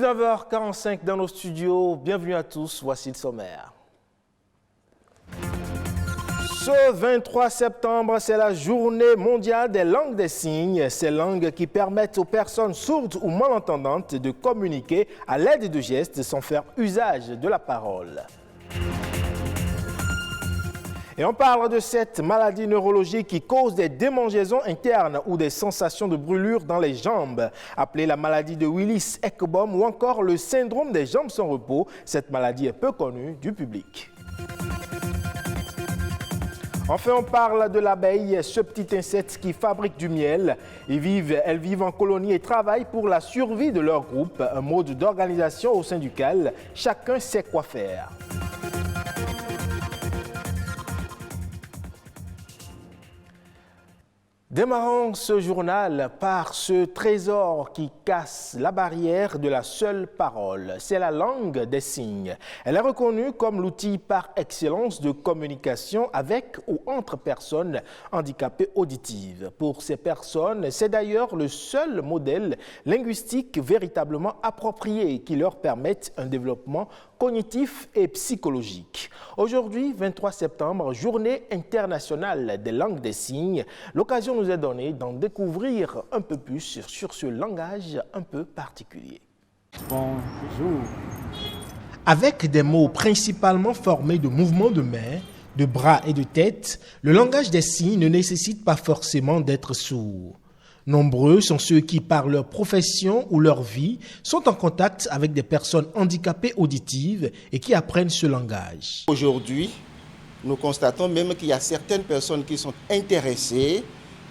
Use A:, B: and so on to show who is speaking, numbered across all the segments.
A: 19h45 dans nos studios. Bienvenue à tous, voici le sommaire. Ce 23 septembre, c'est la journée mondiale des langues des signes. Ces langues qui permettent aux personnes sourdes ou malentendantes de communiquer à l'aide de gestes sans faire usage de la parole. Et on parle de cette maladie neurologique qui cause des démangeaisons internes ou des sensations de brûlure dans les jambes, appelée la maladie de Willis-Ekebom ou encore le syndrome des jambes sans repos. Cette maladie est peu connue du public. Enfin, on parle de l'abeille, ce petit insecte qui fabrique du miel. Elles vivent en colonie et travaillent pour la survie de leur groupe, un mode d'organisation au sein duquel chacun sait quoi faire. Démarrons ce journal par ce trésor qui casse la barrière de la seule parole. C'est la langue des signes. Elle est reconnue comme l'outil par excellence de communication avec ou entre personnes handicapées auditives. Pour ces personnes, c'est d'ailleurs le seul modèle linguistique véritablement approprié qui leur permette un développement cognitif et psychologique. Aujourd'hui, 23 septembre, journée internationale des langues des signes. L'occasion nous est donnée d'en découvrir un peu plus sur ce langage un peu particulier.
B: Bonjour.
C: Avec des mots principalement formés de mouvements de main, de bras et de tête, le langage des signes ne nécessite pas forcément d'être sourd. Nombreux sont ceux qui, par leur profession ou leur vie, sont en contact avec des personnes handicapées auditives et qui apprennent ce langage.
B: Aujourd'hui, nous constatons même qu'il y a certaines personnes qui sont intéressées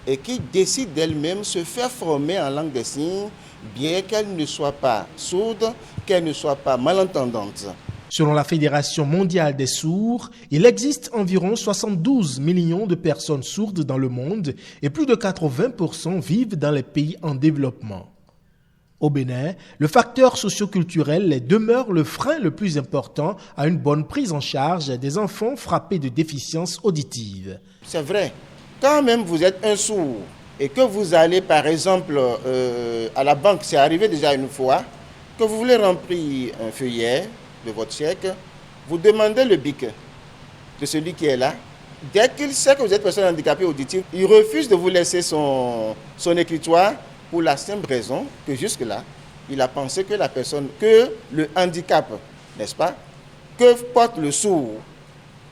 B: et qui décident d'elles-mêmes se faire former en langue des signes, bien qu'elles ne soient pas sourdes, qu'elles ne soient pas malentendantes.
C: Selon la Fédération mondiale des sourds, il existe environ 72 millions de personnes sourdes dans le monde et plus de 80% vivent dans les pays en développement. Au Bénin, le facteur socioculturel demeure le frein le plus important à une bonne prise en charge des enfants frappés de déficience auditive.
B: C'est vrai, quand même vous êtes un sourd et que vous allez par exemple à la banque, c'est arrivé déjà une fois, que vous voulez remplir un feuillet de votre chèque, vous demandez le bic de celui qui est là. Dès qu'il sait que vous êtes personne handicapée auditive, il refuse de vous laisser son écritoire pour la simple raison que jusque-là, il a pensé que que le handicap, n'est-ce pas, que porte le sourd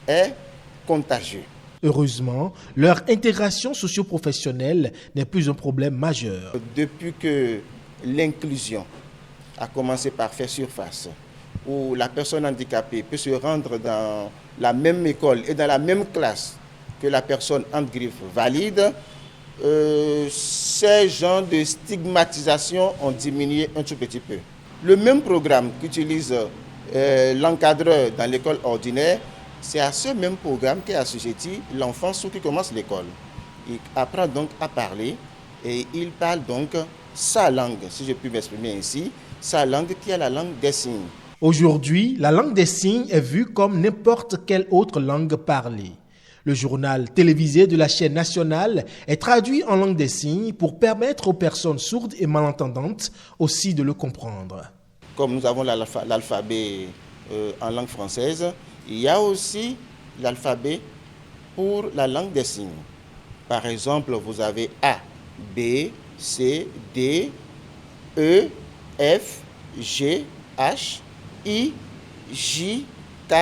B: est contagieux.
C: Heureusement, leur intégration socio-professionnelle n'est plus un problème majeur.
B: Depuis que l'inclusion a commencé par faire surface, où la personne handicapée peut se rendre dans la même école et dans la même classe que la personne entre griffes valide, ces genres de stigmatisation ont diminué un tout petit peu. Le même programme qu'utilise l'encadreur dans l'école ordinaire, c'est à ce même programme qu'est assujetti l'enfant sourd qui commence l'école. Il apprend donc à parler et il parle donc sa langue, si je puis m'exprimer ainsi, sa langue qui est la langue des signes.
C: Aujourd'hui, la langue des signes est vue comme n'importe quelle autre langue parlée. Le journal télévisé de la chaîne nationale est traduit en langue des signes pour permettre aux personnes sourdes et malentendantes aussi de le comprendre.
B: Comme nous avons l'alphabet en langue française, il y a aussi l'alphabet pour la langue des signes. Par exemple, vous avez A, B, C, D, E, F, G, H, I, J, K,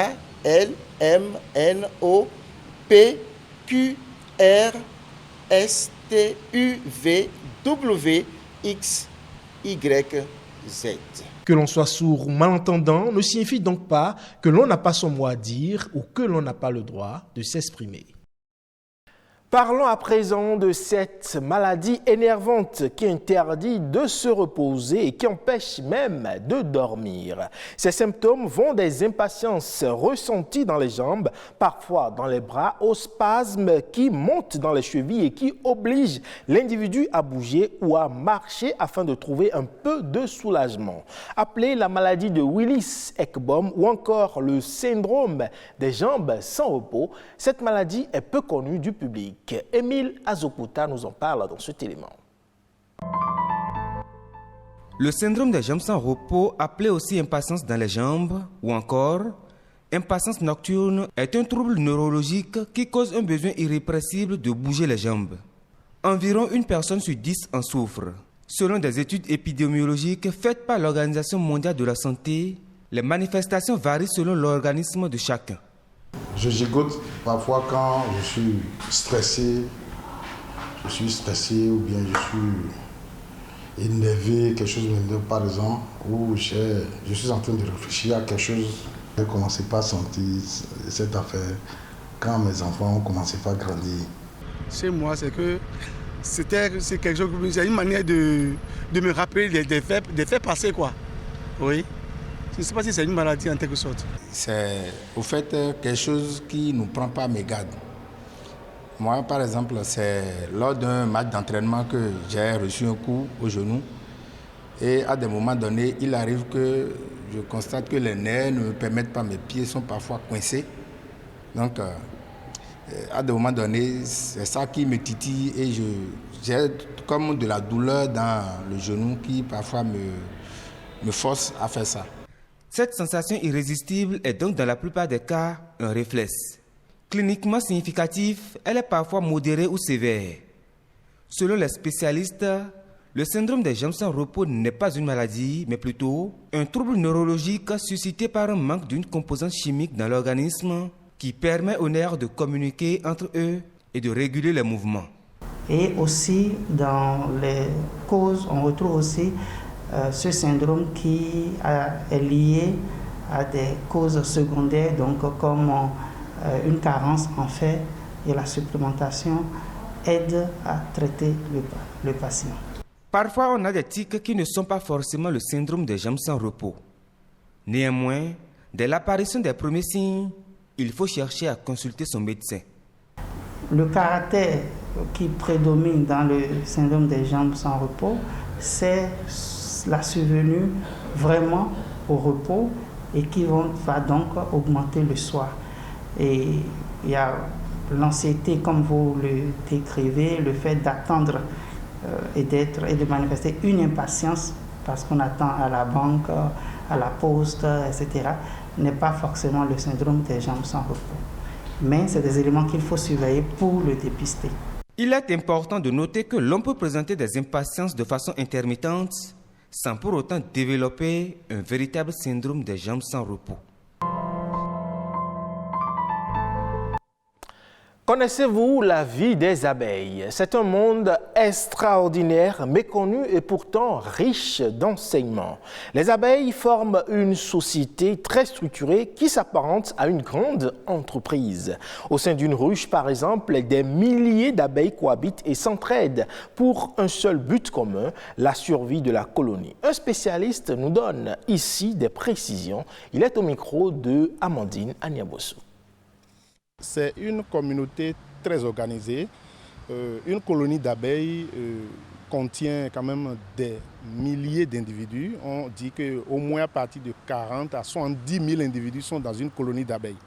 B: L, M, N, O, P, Q, R, S, T, U, V, W, X, Y, Z.
C: Que l'on soit sourd ou malentendant ne signifie donc pas que l'on n'a pas son mot à dire ou que l'on n'a pas le droit de s'exprimer.
A: Parlons à présent de cette maladie énervante qui interdit de se reposer et qui empêche même de dormir. Ces symptômes vont des impatiences ressenties dans les jambes, parfois dans les bras, aux spasmes qui montent dans les chevilles et qui obligent l'individu à bouger ou à marcher afin de trouver un peu de soulagement. Appelée la maladie de Willis-Ekebom ou encore le syndrome des jambes sans repos, cette maladie est peu connue du public. Émile Azokuta nous en parle dans cet élément.
D: Le syndrome des jambes sans repos, appelé aussi impatience dans les jambes ou encore impatience nocturne, est un trouble neurologique qui cause un besoin irrépressible de bouger les jambes. Environ une personne sur 10 en souffre. Selon des études épidémiologiques faites par l'Organisation mondiale de la santé, les manifestations varient selon l'organisme de chacun.
E: Je gigote parfois quand je suis stressé ou bien je suis énervé, quelque chose m'énerve par exemple, ou je suis en train de réfléchir à quelque chose. Je ne commençais pas à sentir cette affaire quand mes enfants ont commencé à grandir.
F: Chez moi, c'est quelque chose, c'est une manière de me rappeler des faits passés, quoi. Oui. Je ne sais pas si c'est une maladie en quelque sorte.
E: C'est au fait quelque chose qui ne nous prend pas mes gardes. Moi, par exemple, c'est lors d'un match d'entraînement que j'ai reçu un coup au genou. Et à des moments donnés, il arrive que je constate que les nerfs ne me permettent pas, mes pieds sont parfois coincés. Donc, à des moments donnés, c'est ça qui me titille et j'ai comme de la douleur dans le genou qui parfois me force à faire ça.
D: Cette sensation irrésistible est donc dans la plupart des cas un réflexe. Cliniquement significatif, elle est parfois modérée ou sévère. Selon les spécialistes, le syndrome des jambes sans repos n'est pas une maladie, mais plutôt un trouble neurologique suscité par un manque d'une composante chimique dans l'organisme qui permet aux nerfs de communiquer entre eux et de réguler les mouvements.
G: Et aussi, dans les causes, on retrouve aussi ce syndrome qui est lié à des causes secondaires, donc comme une carence en fer, et la supplémentation aide à traiter le patient.
D: Parfois, on a des tics qui ne sont pas forcément le syndrome des jambes sans repos. Néanmoins, dès l'apparition des premiers signes, il faut chercher à consulter son médecin.
G: Le caractère qui prédomine dans le syndrome des jambes sans repos, c'est la survenue vraiment au repos et qui va donc augmenter le soir. Et il y a l'anxiété, comme vous le décrivez, le fait d'attendre et de manifester une impatience parce qu'on attend à la banque, à la poste, etc., n'est pas forcément le syndrome des jambes sans repos. Mais c'est des éléments qu'il faut surveiller pour le dépister.
D: Il est important de noter que l'on peut présenter des impatiences de façon intermittente sans pour autant développer un véritable syndrome des jambes sans repos.
A: Connaissez-vous la vie des abeilles? C'est un monde extraordinaire, méconnu et pourtant riche d'enseignements. Les abeilles forment une société très structurée qui s'apparente à une grande entreprise. Au sein d'une ruche, par exemple, des milliers d'abeilles cohabitent et s'entraident pour un seul but commun, la survie de la colonie. Un spécialiste nous donne ici des précisions. Il est au micro de Amandine Agnabosso.
H: C'est une communauté très organisée. Une colonie d'abeilles contient quand même des milliers d'individus. On dit qu'au moins à partir de 40 à 70 000 individus sont dans une colonie d'abeilles.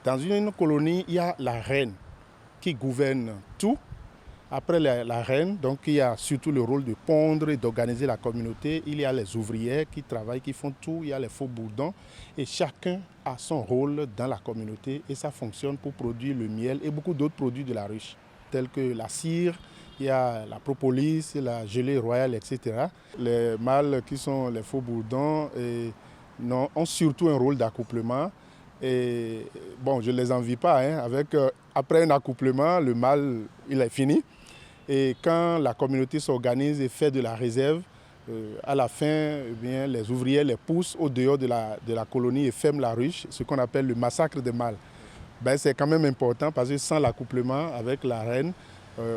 H: Dans une colonie, il y a la reine qui gouverne tout. Après la reine, donc il y a surtout le rôle de pondre et d'organiser la communauté. Il y a les ouvrières qui travaillent, qui font tout. Il y a les faux bourdons. Et chacun a son rôle dans la communauté et ça fonctionne pour produire le miel et beaucoup d'autres produits de la ruche, tels que la cire, il y a la propolis, la gelée royale, etc. Les mâles qui sont les faux bourdons ont surtout un rôle d'accouplement. Et bon, je ne les envie pas. Après un accouplement, le mâle, il est fini. Et quand la communauté s'organise et fait de la réserve, à la fin, les ouvriers les poussent au dehors de la colonie et ferment la ruche, ce qu'on appelle le massacre des mâles. C'est quand même important parce que sans l'accouplement avec la reine,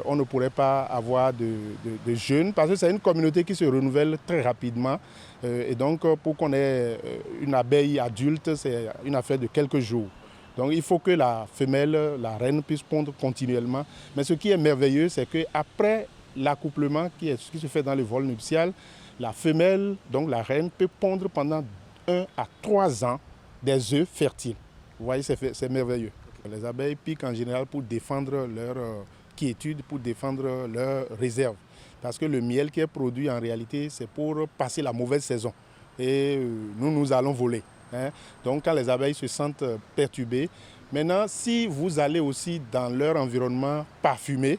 H: on ne pourrait pas avoir de jeunes parce que c'est une communauté qui se renouvelle très rapidement. Et donc, pour qu'on ait une abeille adulte, c'est une affaire de quelques jours. Donc il faut que la femelle, la reine, puisse pondre continuellement. Mais ce qui est merveilleux, c'est qu'après l'accouplement qui se fait dans le vol nuptial, la femelle, donc la reine, peut pondre pendant 1 à 3 ans des œufs fertiles. Vous voyez, c'est merveilleux. Les abeilles piquent en général pour défendre leur quiétude, pour défendre leur réserve. Parce que le miel qui est produit en réalité, c'est pour passer la mauvaise saison. Et nous allons voler. Donc quand les abeilles se sentent perturbées, maintenant si vous allez aussi dans leur environnement parfumé,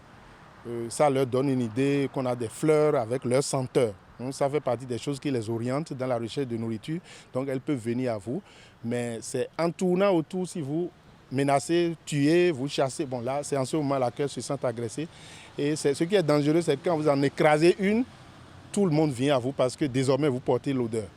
H: ça leur donne une idée qu'on a des fleurs avec leur senteur. Donc, ça fait partie des choses qui les orientent dans la recherche de nourriture. Donc elles peuvent venir à vous. Mais c'est en tournant autour, si vous menacez, tuez, vous chassez. Bon là, c'est en ce moment-là qu'elles se sentent agressées. Et ce qui est dangereux, c'est que quand vous en écrasez une, tout le monde vient à vous parce que désormais vous portez l'odeur.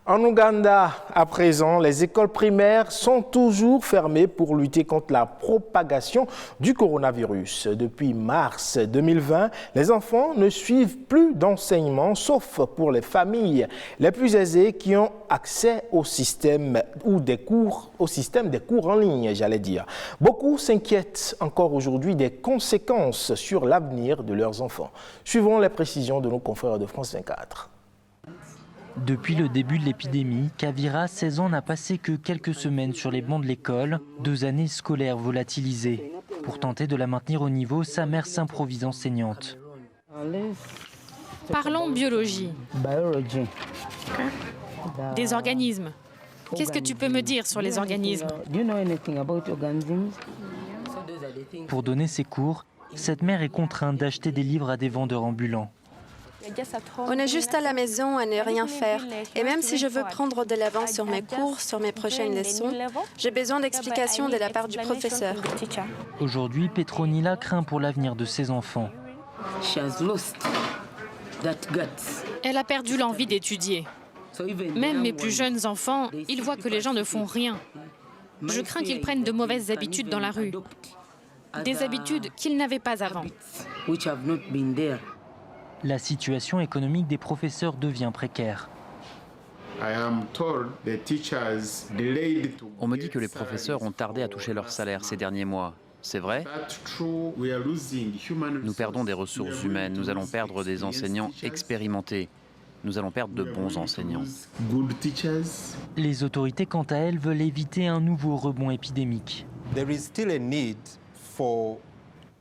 A: En Ouganda, à présent, les écoles primaires sont toujours fermées pour lutter contre la propagation du coronavirus. Depuis mars 2020, les enfants ne suivent plus d'enseignement, sauf pour les familles les plus aisées qui ont accès au système des cours en ligne, j'allais dire. Beaucoup s'inquiètent encore aujourd'hui des conséquences sur l'avenir de leurs enfants. Suivons les précisions de nos confrères de France 24.
I: Depuis le début de l'épidémie, Kavira, 16 ans, n'a passé que quelques semaines sur les bancs de l'école, 2 années scolaires volatilisées. Pour tenter de la maintenir au niveau, sa mère s'improvise enseignante.
J: Parlons biologie. Des organismes. Qu'est-ce que tu peux me dire sur les organismes?
I: Pour donner ses cours, cette mère est contrainte d'acheter des livres à des vendeurs ambulants.
K: On est juste à la maison à ne rien faire. Et même si je veux prendre de l'avance sur mes cours, sur mes prochaines leçons, j'ai besoin d'explications de la part du professeur.
I: Aujourd'hui, Petronila craint pour l'avenir de ses enfants.
J: Elle a perdu l'envie d'étudier. Même mes plus jeunes enfants, ils voient que les gens ne font rien. Je crains qu'ils prennent de mauvaises habitudes dans la rue. Des habitudes qu'ils n'avaient pas avant.
I: La situation économique des professeurs devient précaire.
L: On me dit que les professeurs ont tardé à toucher leur salaire ces derniers mois. C'est vrai? Nous perdons des ressources humaines, nous allons perdre des enseignants expérimentés. Nous allons perdre de bons enseignants.
I: Les autorités, quant à elles, veulent éviter un nouveau rebond épidémique.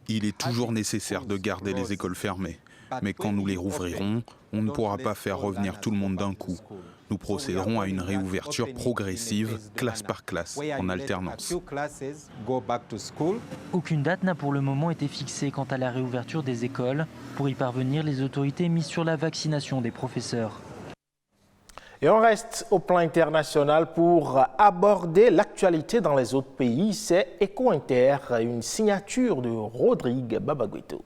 M: Il est toujours nécessaire de garder les écoles fermées. Mais quand nous les rouvrirons, on ne pourra pas faire revenir tout le monde d'un coup. Nous procéderons à une réouverture progressive, classe par classe, en alternance.
I: Aucune date n'a pour le moment été fixée quant à la réouverture des écoles. Pour y parvenir, les autorités misent sur la vaccination des professeurs.
A: Et on reste au plan international pour aborder l'actualité dans les autres pays. C'est Eco-Inter, une signature de Rodrigue Babaguito.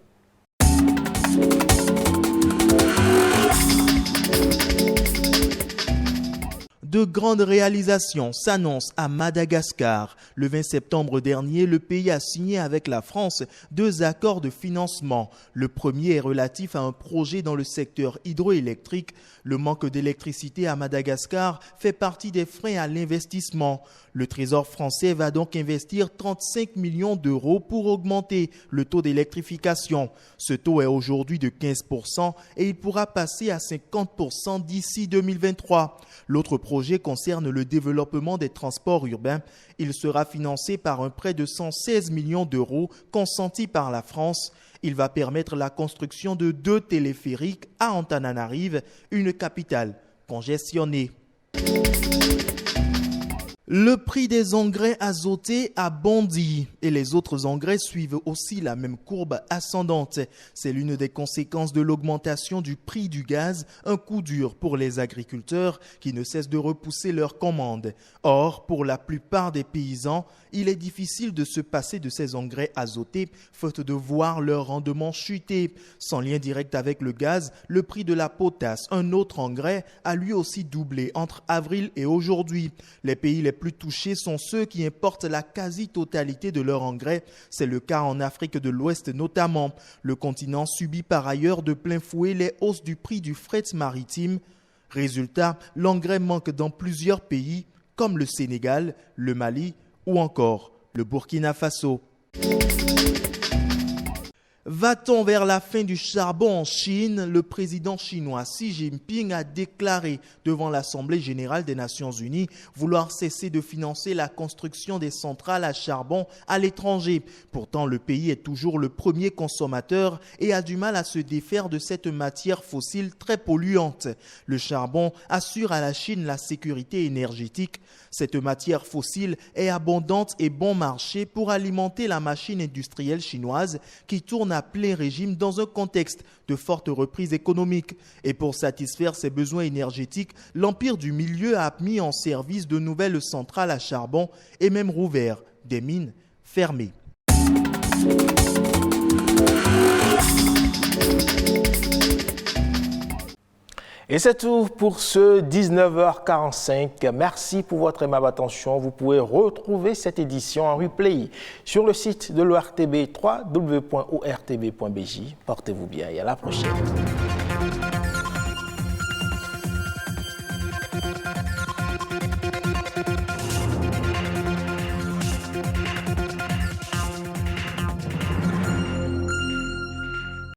N: De grandes réalisations s'annoncent à Madagascar. Le 20 septembre dernier, le pays a signé avec la France 2 accords de financement. Le premier est relatif à un projet dans le secteur hydroélectrique. Le manque d'électricité à Madagascar fait partie des freins à l'investissement. Le Trésor français va donc investir 35 millions d'euros pour augmenter le taux d'électrification. Ce taux est aujourd'hui de 15% et il pourra passer à 50% d'ici 2023. L'autre projet concerne le développement des transports urbains. Il sera financé par un prêt de 116 millions d'euros consenti par la France. Il va permettre la construction de 2 téléphériques à Antananarive, une capitale congestionnée. Le prix des engrais azotés a bondi et les autres engrais suivent aussi la même courbe ascendante. C'est l'une des conséquences de l'augmentation du prix du gaz, un coup dur pour les agriculteurs qui ne cessent de repousser leurs commandes. Or, pour la plupart des paysans, il est difficile de se passer de ces engrais azotés, faute de voir leur rendement chuter. Sans lien direct avec le gaz, le prix de la potasse, un autre engrais, a lui aussi doublé entre avril et aujourd'hui. Les pays les plus touchés sont ceux qui importent la quasi-totalité de leur engrais. C'est le cas en Afrique de l'Ouest notamment. Le continent subit par ailleurs de plein fouet les hausses du prix du fret maritime. Résultat, l'engrais manque dans plusieurs pays comme le Sénégal, le Mali ou encore le Burkina Faso. Va-t-on vers la fin du charbon en Chine? Le président chinois Xi Jinping a déclaré devant l'Assemblée générale des Nations unies vouloir cesser de financer la construction des centrales à charbon à l'étranger. Pourtant, le pays est toujours le premier consommateur et a du mal à se défaire de cette matière fossile très polluante. Le charbon assure à la Chine la sécurité énergétique. Cette matière fossile est abondante et bon marché pour alimenter la machine industrielle chinoise qui tourne à plein régime dans un contexte de forte reprise économique. Et pour satisfaire ses besoins énergétiques, l'Empire du Milieu a mis en service de nouvelles centrales à charbon et même rouvert des mines fermées.
A: Et c'est tout pour ce 19h45. Merci pour votre aimable attention. Vous pouvez retrouver cette édition en replay sur le site de l'ORTB, www.ortb.bj. Portez-vous bien et à la prochaine.